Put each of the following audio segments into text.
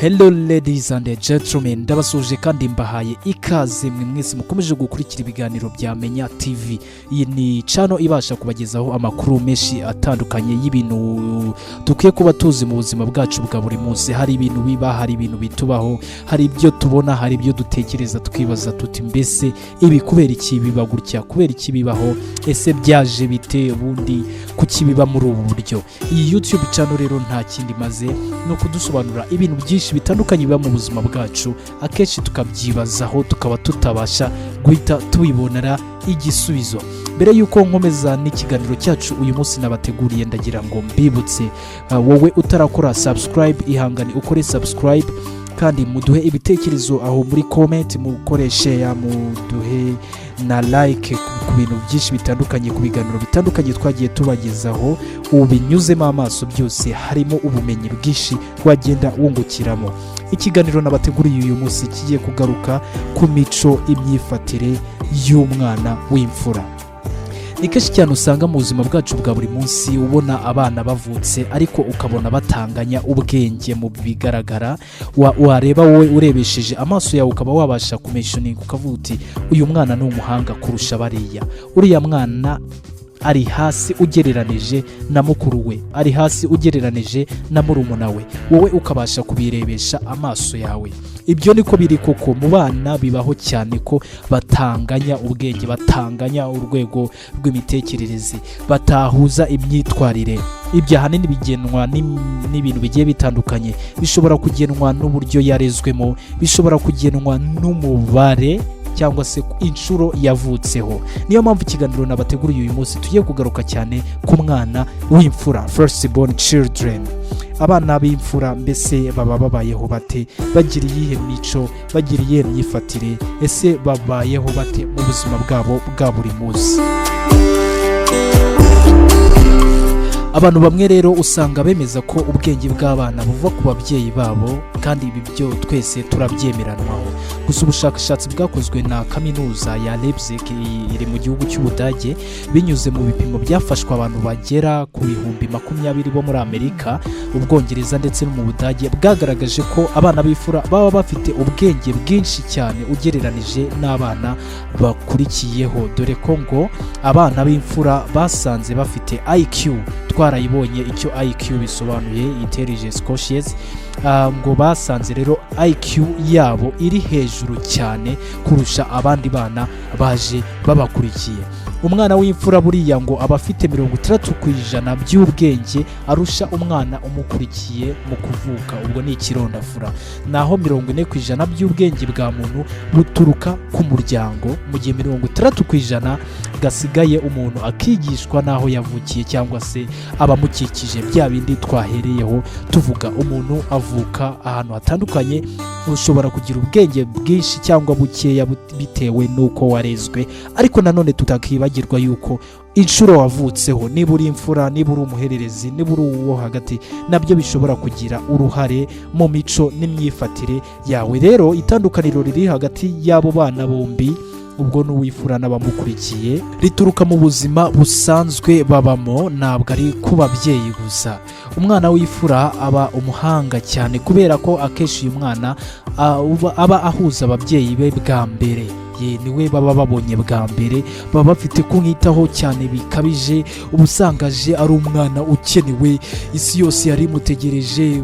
Hello ladies and gentlemen, ndabasuje kandi mbahaye ikaze mwe mwese mukomeje gukurikira ibiganiro bya Menya TV. Iyi ni channel ibasha kubagezaho amakuru menshi atandukanye y'ibintu dukwiye kuba tuzi mu buzima bwacu bwa buri munsi. Hari ibintu biba, hari ibintu bitubaho, hari ibyo tubona, hari ibyo dutekereza tukibaza tuti mbese ibi kubera iki biba gutya, kubera iki bibaho, ese byaje bite, ubundi kuki biba muri ubu buryo. Iyi YouTube channel rero nta kindi maze no kudusobanura ibintu byinshi bitandukanye biba mu buzima bwacu, akenshi tukabyibazaho tukaba tutabasha guhita tubibonera igisubizo. Mbere yuko nkomeza n'ikiganiro cyacu uyu munsi nabateguriye, ndagira ngo mbibutse wowe utarakora subscribe, ihangane ukore subscribe kandi muduhe ibitekerezo aho muri comment, mukoreshe ya muduhe na like ku bintu byinshi bitandukanye, ku biganiro bitandukanye twagiye tubagezaho. Ubinyuzemo amaso byose harimo ubumenyi bwinshi wagenda wungukiramo. Ikiganiro nabateguriye uyu munsi kigiye kugaruka ku mico imyifatire y'umwana w'imfura. Ni kenshi cyane usanga mu buzima bwacu bwa buri munsi ubona abana bavutse ariko ukabona batanganya ubwenge mu bigaragara. Wareba wowe urebesheje amaso yawe ukaba wabasha kumeshoninga ukavuga uti uyu mwana ni umuhanga kurusha bariya, uriya mwana ari hasi ugereranije na mukuru we, ari hasi ugereranije na murumuna we, wowe ukabasha kubirebesha amaso yawe. Ibyo niko biri koko mu bana, bibaho cyane ko batanganya ubwenge, batanganya urwego rw'imitekerereze, batahuza imyitwarire. Ibyo ahanini bigenwa n'ibintu bigiye bitandukanye, bishobora kugenwa n'uburyo yarezwemo, bishobora kugenwa n'umubare cyangwa se inshuro yavutseho. Niyo mpamvu ikiganiro nabateguriye uyu munsi tugiye kugaruka cyane ku mwana w'imfura, first born children. Abana b'imfura mbese baba babayeho bate, bagira iyihe mico, bagira iyihe myifatire, ese babayeho bate mu buzima bwabo bwa buri munsi. Abantu bamwe rero usanga bemeza ko ubwenge bw'abana buva ku babyeyi babo, kandi ibi byo twese turabyemeranwaho. Gusa ubushakashatsi bwakozwe na kaminuza ya Leipzig iri mu gihugu cy'Ubudage, binyuze mu bipimo byafashwe abantu bagera ku 20,000 bo muri Amerika, Ubwongereza ndetse no mu Budage, bwagaragaje ko abana b'imfura baba bafite ubwenge bwinshi cyane ugereranije n'abana bakurikiyeho, dore ko ngo abana b'imfura basanze bafite IQ. Twarayibonye icyo IQ bisobanuye, intelligence quotient. Ngo basanze rero IQ yabo iri hejuru cyane kurusha abandi bana baje babakurikiye. Umwana w'imfura buriya ngo aba afite 60% by'ubwenge arusha umwana umukurikiye mu kuvuka, ubwo ni ikirondafura. Naho 40% by'ubwenge bwa muntu buturuka ku muryango, mu gihe 60% gasigaye umuntu akigishwa naho yavukiye cyangwa se abamukikije. Bya bindi twahereyeho tuvuga umuntu avuka ahantu hatandukanye, ushobora kugira ubwenge bwinshi cyangwa bukeya bitewe n'uko warezwe, ariko nanone tutakibagirwa yuko inshuro wavutseho, niba uri imfura, niba uri umuhererezi, niba uri uwo hagati, nabyo bishobora kugira uruhare mu mico n'imyifatire yawe. Rero itandukaniro riri hagati y'abo bana bombi, ubwo n'uwifura n'abamukurikiye, rituruka mu buzima busanzwe babamo, ntabwo ari ku babyeyi gusa. Umwana w'ifura aba umuhanga cyane kubera ko akenshi uyu mwana aba ahuza ababyeyi be bwa mbere. Niwe baba babonye bwa mbere, baba bafite kumwitaho cyane bikabije. Ubusangaje ari umwana ukenewe, isi yose yari imutegereje,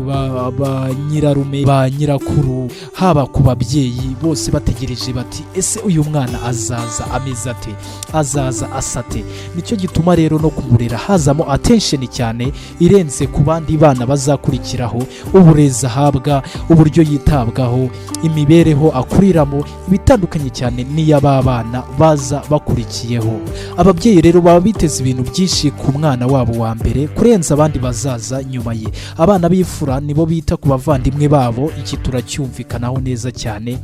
ba nyirarume, ba nyirakuru, haba ku babyeyi bose bategereje bati ese uyu mwana azaza ameze ate, azaza asate. Nicyo gituma rero no kumurera hazamo attention cyane irenze ku bandi bana bazakurikiraho. Uburezi ahabwa, uburyo yitabwaho, imibereho akuriramo, ibitandukanye cyane n'iy'aba bana baza bakurikiyeho. Ababyeyi rero baba biteze ibintu byinshi ku mwana wabo wa mbere kurenza abandi bazaza nyuma ye. Abana b'imfura nibo bita ku bavandimwe babo, iki turacyumvikanaho neza cyane.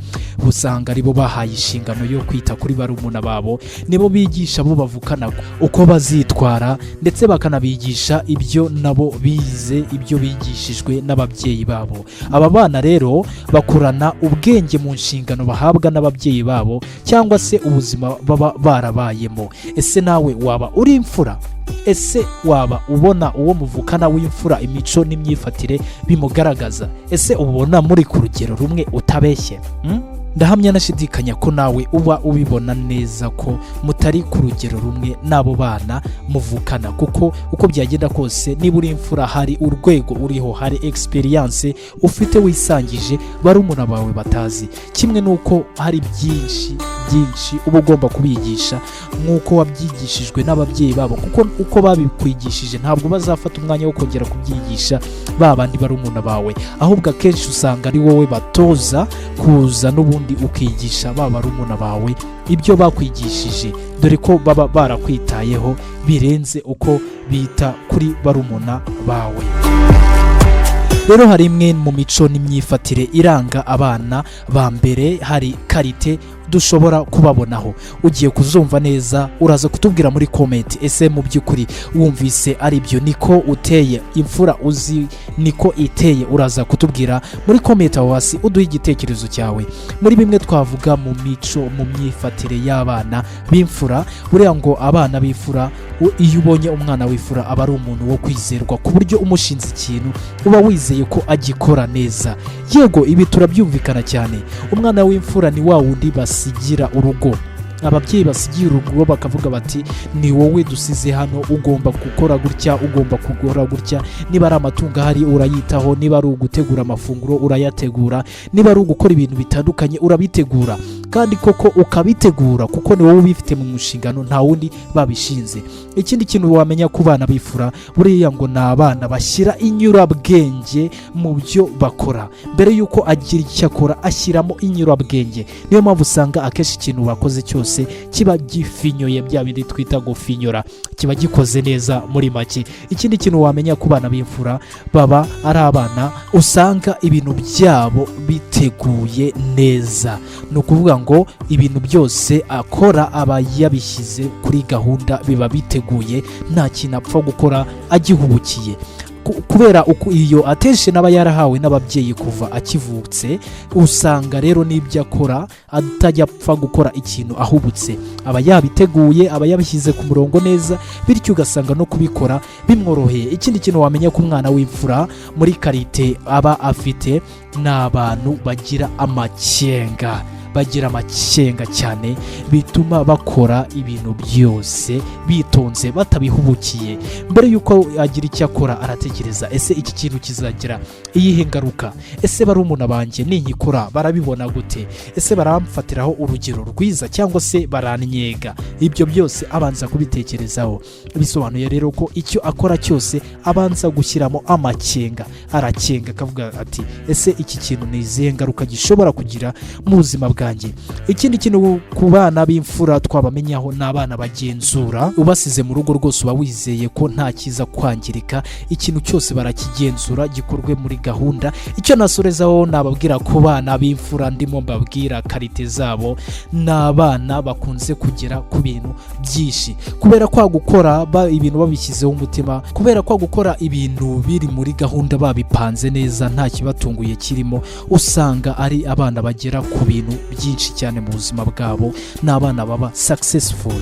Usanga aribo bahaye inshingano yo kwita kuri barumuna babo, nibo bigisha abo bavukana uko bazitwara, ndetse bakanabigisha ibyo nabo bize, ibyo bigishijwe n'ababyeyi babo. Aba bana rero bakurana ubwenge mu nshingano bahabwa n'ababyeyi babo, cyangwa se ubuzima baba barabayemo. Ese nawe waba uri imfura? Ese waba ubona uwo muvukana w'imfura imico n'imyifatire bimugaragaza? Ese ubona muri ku rugero rumwe utabeshye? Ndahamya nashidikanya ko nawe uba ubibona neza ko mutari ku rugero rumwe n'abo bana muvukana, kuko uko byagenda kose niba uri imfura hari urwego uriho, hari experience ufite wisangije barumuna bawe batazi, kimwe nuko hari byinshi uba ugomba kubigisha nk'uko wabyigishijwe n'ababyeyi babo, kuko uko babikwigishije ntabwo bazafata umwanya wo kongera kubyigisha babandi barumuna bawe, ahubwo akenshi usanga ari wowe batoza kuza n'ubundi ukigisha barumuna bawe ibyo bakwigishije, dore ko baba barakwitayeho birenze uko bita kuri barumuna bawe. Rero hari imwe mu mico n'imyifatire iranga abana ba mbere, hari karite dushobora kubabonaho. Ugiye kuzumva neza uraza kutubwira muri comment, ese mu by'ukuri wumvise ari byo niko uteye? Imfura uzi niko iteye? Uraza kutubwira muri comment aho hasi, uduhe igitekerezo cyawe muri bimwe twavuga mu mico mu myifatire y'abana b'imfura. Buriya ngo abana b'imfura, iyo ubonye umwana w'imfura aba ari umuntu wo kwizerwa, ku buryo umushinze ikintu uba wizeye ko agikora neza. Yego, ibi turabyumvikana cyane. Umwana w'imfura ni wa wundi basigira urugo, ababyeyi basigiye urugo bakavuga bati ni wowe dusize hano, ugomba gukora gutya, ugomba kugora gutya, niba ari amatungo ahari urayitaho, niba ari ugutegura amafunguro urayategura, niba ari ugukora ibintu bitandukanye urabitegura, kandi koko ukabitegura kuko ni wowe ubifite mu nshingano, nta wundi babishinze. Ikindi kintu wamenya ku bana b'imfura, buriya ngo ni abana bashyira inyurabwenge mu byo bakora. Mbere y'uko agira icyo akora ashyiramo inyurabwenge, niyo mpamvu usanga akenshi ikintu bakoze cyose kiba gifinyoye, bya bindi twita gufinyora, kiba gikoze neza muri make. Ikindi kintu wamenya ku bana b'imfura, baba ari abana usanga ibintu byabo biteguye neza, ni ukuvuga ngo ibintu byose akora aba yabishyize kuri gahunda, biba biteguye, nta kintu apfa gukora agihubukiye. Kubera uko iyo attention aba yarahawe n'ababyeyi kuva akivutse, usanga rero n'ibyo akora atajya apfa gukora ikintu ahubutse, aba yabiteguye, aba yabishyize ku murongo neza, bityo ugasanga no kubikora bimworoheye. Ikindi kintu wamenya ku mwana w'imfura muri karite aba afite, ni abantu bagira amakenga, cyane, bituma bakora ibintu byose bitonze batabihubukiye. Mbere y'uko agira icyo akora aratekereza, ese iki kintu kizagira iyihe ngaruka? Ese barumuna banjye ninkikora barabibona gute? Ese baramfatiraho urugero rwiza cyangwa se baranyega? Ibyo byose abanza kubitekerezaho. Bisobanuye rero ko icyo akora cyose abanza gushyiramo amakenga, arakenga akavuga ati ese iki kintu ni izihe ngaruka gishobora kugira mu buzima bwanjye? Ikindi kintu ku bana b'imfura twabamenyaho, ni abana bagenzura. Ubasize mu rugo rwose uba wizeye ko nta kiza kwangirika, ikintu cyose barakigenzura gikorwe muri gahunda. Icyo nasorezaho nababwira ku bana b'imfura, ndimo mbabwira karite zabo, ni abana bakunze kugera ku bintu byinshi, kubera kwa gukora ibintu babishyizeho umutima, kubera kwa gukora ibintu biri muri gahunda babipanze neza, nta kibatunguye kirimo, usanga ari abana bagera ku bintu byinshi cyane mu buzima bwabo, ni abana baba successful.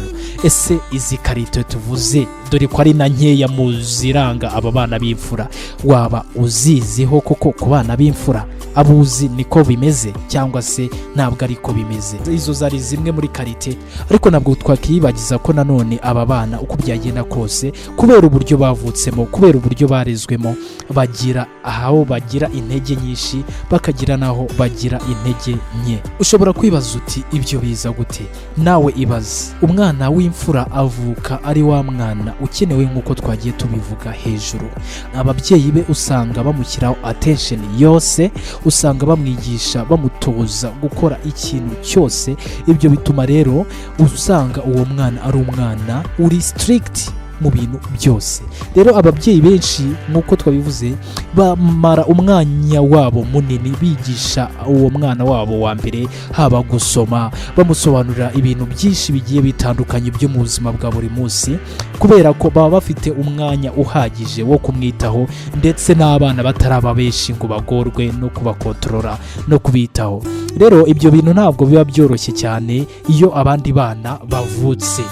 Ese izi karite tuvuze, dore ko ari na nkeya mu ziranga aba bana b'imfura, waba uziziho koko ku bana b'imfura? Abuzi niko bimeze cyangwa se ntabwo ariko bimeze? Izo zari zimwe muri karite, ariko nabwo twakiyibagiza ko nanone aba bana uko byagenda kose, kubera uburyo bavutsemo, kubera uburyo barezwemo, bagira aho bagira intege nyinshi, bakagira naho bagira intege nke. Ushobora kwibaza uti ibyo biza gute? Nawe ibaze. Umwana w'imfura avuka ari wa mwana ukenewe nk'uko twagiye tubivuga hejuru. Ababyeyi be usanga bamushyiraho attention yose, usanga bamwigisha, bamutoza gukora ikintu cyose. Ibyo bituma rero usanga uwo mwana ari umwana uri strict, mu bintu byose. Rero ababyeyi benshi nk'uko twabivuze bamara umwanya wabo munini bigisha uwo mwana wabo wa mbere, haba gusoma, bamusobanurira ibintu byinshi bigiye bitandukanye byo mu buzima bwa buri munsi, kubera ko baba bafite umwanya uhagije wo kumwitaho, ndetse n'abana bataraba benshi ngo bagorwe no kubakontorora no kubitaho. Rero ibyo bintu ntabwo biba byoroshye cyane iyo abandi bana bavutse.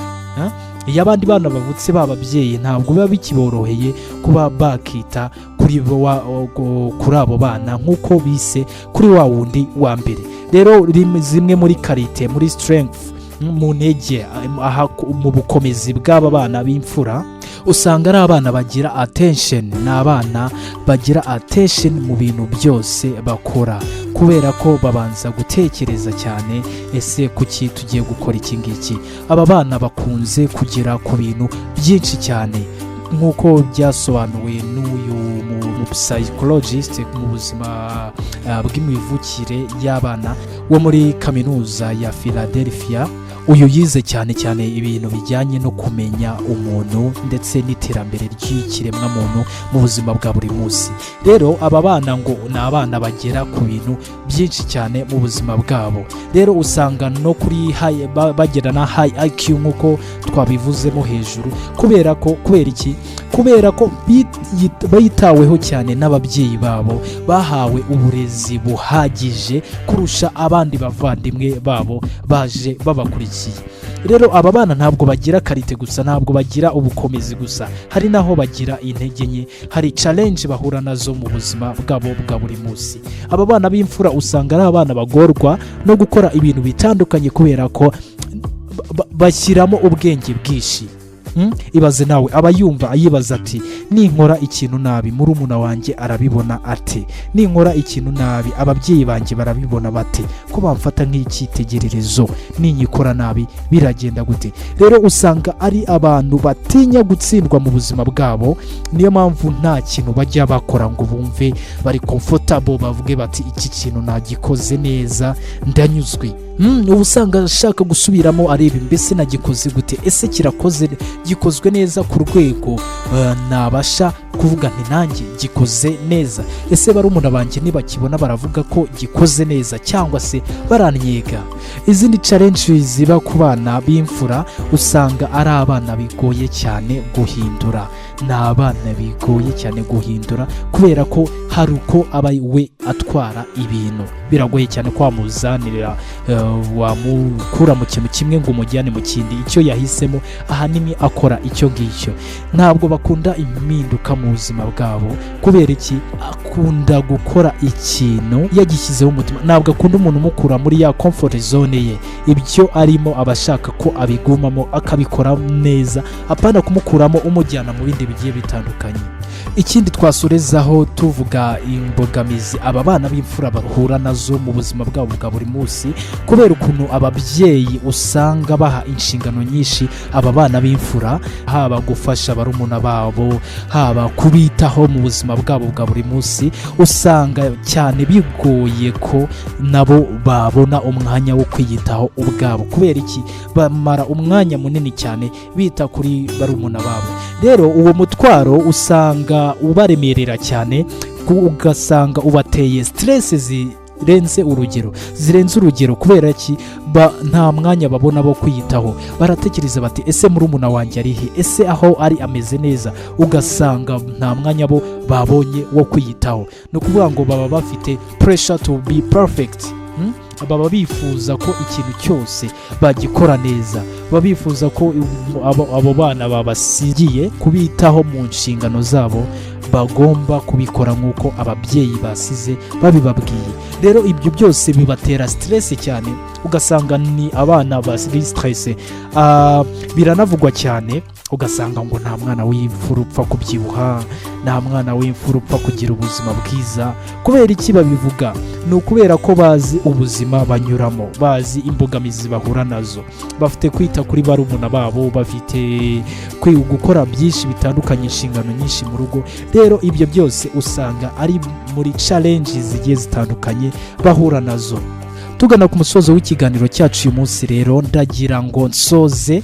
Iyo abandi bana bavutse b'ababyeyi ntabwo biba bikiboroheye kuba bakita kuri abo bana nk'uko bise kuri wa wundi wa mbere. Rero zimwe muri karite, muri strength, mu ntege, mu bukomezi bw'aba bana b'imfura, usanga ari abana bagira attention, ni abana bagira attention mu bintu byose bakora, kubera ko babanza gutekereza cyane, ese kuki tugiye gukora iki ngiki. Aba bana bakunze kugera ku bintu byinshi cyane nk'uko byasobanuwe n'uyu mu psychologist mu buzima bw'imivukire y'abana wo muri kaminuza ya Philadelphia. Uyu yize cyane cyane ibintu bijyanye no kumenya umuntu ndetse n'iterambere ry'ikiremwa muntu mu buzima bwa buri munsi. Rero aba bana ngo ni abana bagera ku bintu byinshi cyane mu buzima bwabo. Rero usanga no kuri bagera na high IQ nk'uko twabivuzemo hejuru, kubera iki? Kubera ko bayitaweho cyane n'ababyeyi babo, bahawe uburezi buhagije kurusha abandi bavandimwe babo baje babakurikiye. Rero aba bana ntabwo bagira karite gusa, ntabwo bagira ubukomezi gusa, hari naho bagira intege nke, hari challenge bahura nazo mu buzima bwabo bwa buri munsi. Aba bana b'imfura usanga ari abana bagorwa no gukora ibintu bitandukanye kubera ko bashyiramo ubwenge bwinshi. Ibaze nawe aba yumva ayibaza ati, ninkora ikintu nabi murumuna wanjye arabibona ate? Ninkora ikintu nabi ababyeyi banjye barabibona bate? Ko bamfata nk'icyitegererezo, ninyikora nabi biragenda gute? Rero usanga ari abantu batinya gutsindwa mu buzima bwabo, niyo mpamvu nta kintu bajya bakora ngo bumve bari comfortable, bavuge bati iki kintu nagikoze neza ndanyuzwe. Ubu usanga ashaka gusubiramo areba, mbese nagikoze gute? Ese gikozwe neza ku rwego nabasha kuvuga nti nanjye gikoze neza? Ese barumuna banjye nibakibona baravuga ko gikoze neza cyangwa se baranyega? Izindi challenge ziba ku bana b'imfura usanga ari abana bigoye cyane guhindura. Ni abana bigoye cyane guhindura kubera ko hari uko aba we atwara ibintu. Biragoye cyane kwamuzanira wamukura mu kintu kimwe ngo umujyane mu kindi. Icyo yahisemo ahanini akora icyo ngicyo. Ntabwo bakunda impinduka mu buzima bwabo. Kubera iki? Akunda gukora ikintu yagishyizeho umutima. Ntabwo akunda umuntu umukura muri ya comfort zone ye. Ibyo arimo abashaka ko abigumamo akabikora neza, apana kumukuramo umujyana mu bindi bigiye bitandukanye. Ikindi twasurezaho tuvuga imbogamizi aba bana b'imfura bahura nazo mu buzima bwabo bwa buri munsi, kubera ukuntu ababyeyi usanga baha inshingano nyinshi aba bana b'imfura, haba gufasha barumuna babo, haba kubitaho mu buzima bwabo bwa buri munsi. Usanga cyane bigoye ko nabo babona umwanya wo kwiyitaho ubwabo. Kubera iki? Bamara umwanya munini cyane bita kuri barumuna babo. Rero uwo mutwaro usanga ubaremerera cyane, ugasanga ubateye stress zirenze urugero. Kubera iki? Nta mwanya babona bo kwiyitaho. Baratekereza bati, ese murumuna wanjye ari he? Ese aho ari ameze neza? Ugasanga nta mwanya bo babonye wo kwiyitaho. No kuvuga ngo baba bafite pressure to be perfect. Baba bifuza ko ikintu cyose bagikora neza. Baba bifuza ko abo bana babasigiye kubitaho mu nshingano zabo bagomba kubikora nk'uko ababyeyi basize babibabwiye. Rero ibyo byose bibatera stress cyane, ugasanga ni abana bari stress. Biranavugwa cyane, ugasanga ngo nta mwana w'imfura upfa kubyibuha, nta mwana w'imfura upfa kugira ubuzima bwiza. Kubera iki babivuga? Ni ukubera ko bazi ubuzima banyuramo, bazi imbogamizi bahura nazo, bafite kwita kuri barumuna babo, bafite gukora byinshi bitandukanye, inshingano nyinshi mu rugo. Rero ibyo byose usanga ari muri challenges zigiye zitandukanye bahura nazo. tugana ku musozo w'ikiganiro cyacu uyu munsi rero ndagira ngo nsoze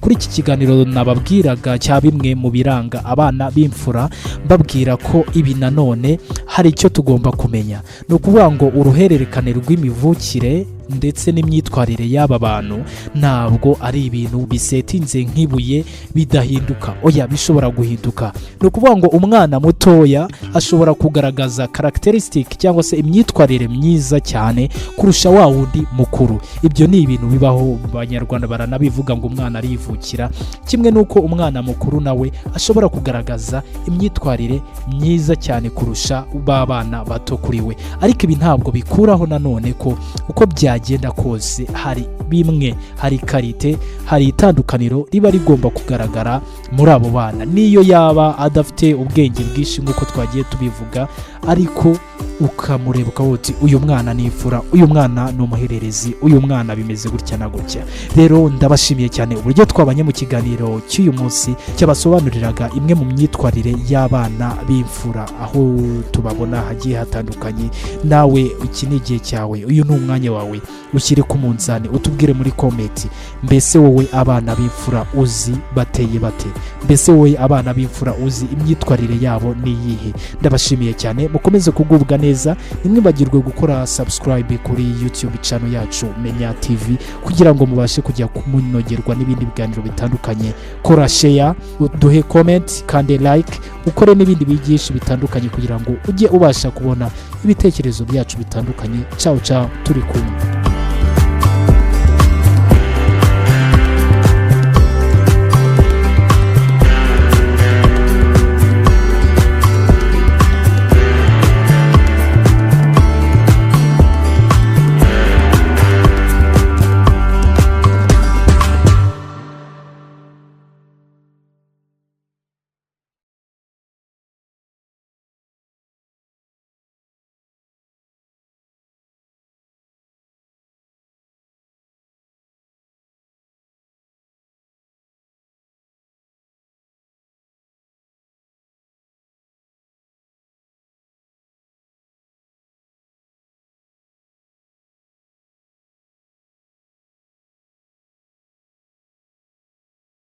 kuri iki kiganiro nababwiraga cya bimwe mu biranga abana b'imfura, mbabwira ko ibi nanone hari icyo tugomba kumenya. Ni ukuvuga ngo uruhererekane rw'imivukire ndetse n'imyitwarire y'aba bantu ntabwo ari ibintu bisetinze nk'ibuye bidahinduka, oya bishobora guhinduka. Ni ukuvuga ngo umwana mutoya ashobora kugaragaza characteristic cyangwa se imyitwarire myiza cyane kurusha wa wundi mukuru. Ibyo ni ibintu bibaho, Abanyarwanda baranabivuga ngo umwana arivukira, kimwe n'uko umwana mukuru nawe ashobora kugaragaza imyitwarire myiza cyane kurusha b'abana bato kuri we. Ariko ibi ntabwo bikuraho nanone ko uko byagenda kose hari bimwe, hari karite, hari itandukaniro riba rigomba kugaragara muri abo bana, niyo yaba adafite ubwenge bwinshi nk'uko twagiye tubivuga, ariko ukamureba ukavuga uti uyu mwana ni imfura, uyu mwana ni umuhererezi, uyu mwana bimeze gutya na gutya. Rero ndabashimiye cyane uburyo twabanye mu kiganiro cy'uyu munsi cyabasobanuriraga imwe mu myitwarire y'abana b'imfura, aho tubabona hagiye hatandukanye. Nawe iki ni igihe cyawe, uyu ni umwanya wawe, ushyire ku munzani utubwire muri komenti, mbese wowe abana b'imfura uzi bateye bate? Mbese wowe abana b'imfura uzi imyitwarire yabo ni iyihe? Ndabashimiye cyane, mukomeze kugubwa neza, ntimwibagirwe gukora subscribe kuri YouTube channel yacu Menya TV kugira ngo mubashe kujya kumunogerwa n'ibindi biganiro bitandukanye. Kora share, duhe comment kandi like, ukore n'ibindi bigisho bitandukanye kugira ngo ujye ubasha kubona ibitekerezo byacu bitandukanye. Ciao ciao, turi kumwe.